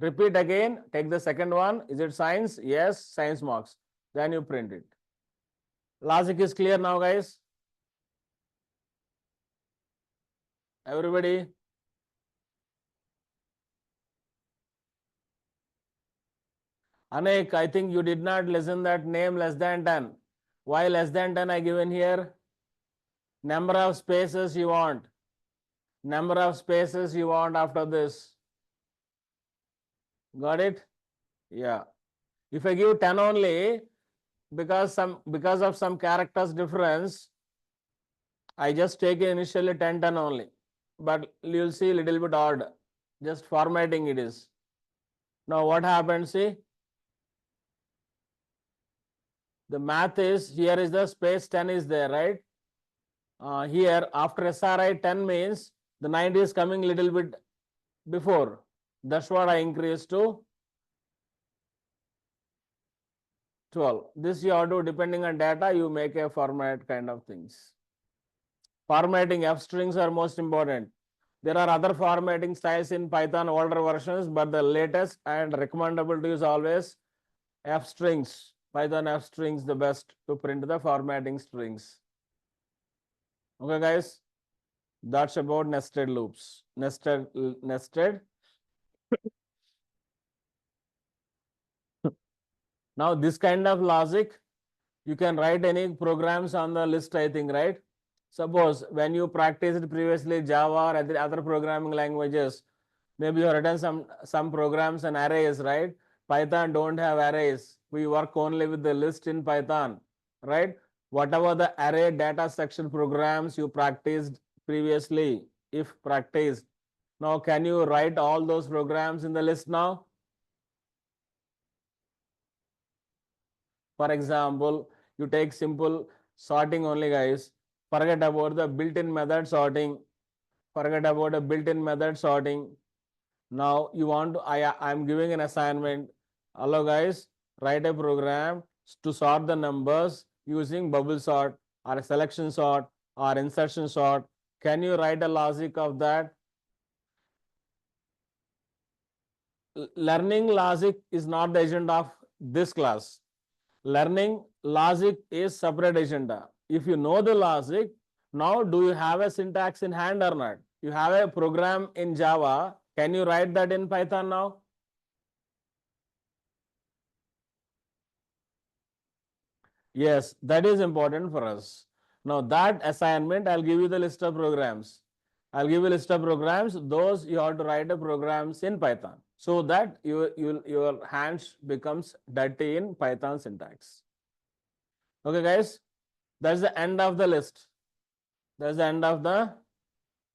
Repeat again. Take the second one. Is it science? Yes, science marks. Then you print it. Logic is clear now, guys. Everybody. Anek, I think you did not listen that name less than 10. Why less than 10 I given here? Number of spaces you want. Number of spaces you want after this. Got it? Yeah. If I give 10 only, because of some characters difference, I just take initially 10 only. But you'll see a little bit odd. Just formatting it is. Now what happens? See? The math is, here is the space 10 is there, right? Here after SRI 10 means the 90 is coming little bit before. That's what I increased to 12. This you have to, depending on data, you make a format kind of things. Formatting F strings are most important. There are other formatting styles in Python older versions, but the latest and recommendable to use always F strings. Python F strings the best to print the formatting strings. Okay, guys, that's about nested loops. Nested. Now, this kind of logic, you can write any programs on the list, I think, right? Suppose when you practiced previously Java or other programming languages, maybe you have written some programs and arrays, right? Python don't have arrays. We work only with the list in Python, right? Whatever the array data section programs you practiced previously, if practiced. Now, can you write all those programs in the list now? For example, you take simple sorting only, guys. Forget about the built-in method sorting. Forget about the built-in method sorting. Now you want to, I'm giving an assignment. Hello guys, write a program to sort the numbers using bubble sort or selection sort or insertion sort. Can you write a logic of that? Learning logic is not the agenda of this class. Learning logic is separate agenda. If you know the logic, now do you have a syntax in hand or not? You have a program in Java. Can you write that in Python now? Yes, that is important for us. Now that assignment, I'll give you the list of programs. I'll give you a list of programs. Those you have to write the programs in Python so that your hands becomes dirty in Python syntax. Okay, guys, that's the end of the list. That's the end of the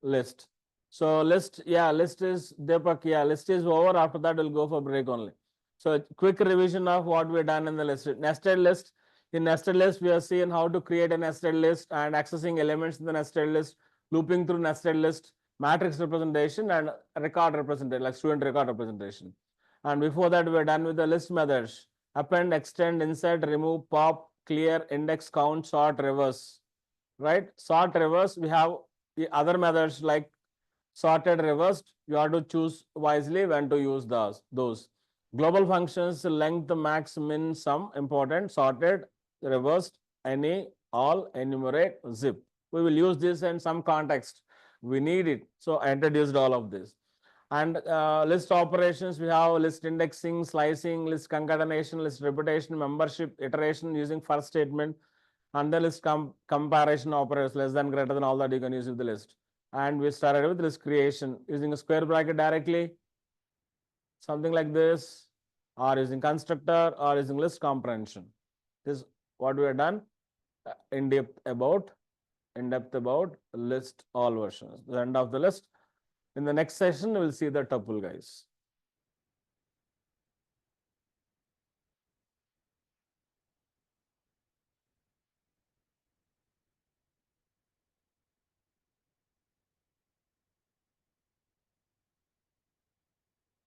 list. So list, yeah, list is Deepak, yeah, list is over. After that, we'll go for break only. So quick revision of what we've done in the list. Nested list. In nested list, we have seen how to create a nested list and accessing elements in the nested list, looping through nested list, matrix representation, and record representation, like student record representation. And before that, we're done with the list methods: append, extend, insert, remove, pop, clear, index, count, sort, reverse. Right? Sort, reverse. We have the other methods like sorted, reversed. You have to choose wisely when to use those. Global functions: length, max, min, sum, important, sorted, reversed, any, all, enumerate, zip. We will use this in some context. We need it. So I introduced all of this. And list operations, we have list indexing, slicing, list concatenation, list repetition, membership, iteration using first statement, and the list comparison operators, less than, greater than, all that you can use with the list. And we started with list creation using a square bracket directly, something like this, or using constructor, or using list comprehension. This is what we have done in depth about list all versions. The end of the list. In the next session, we will see the tuple, guys.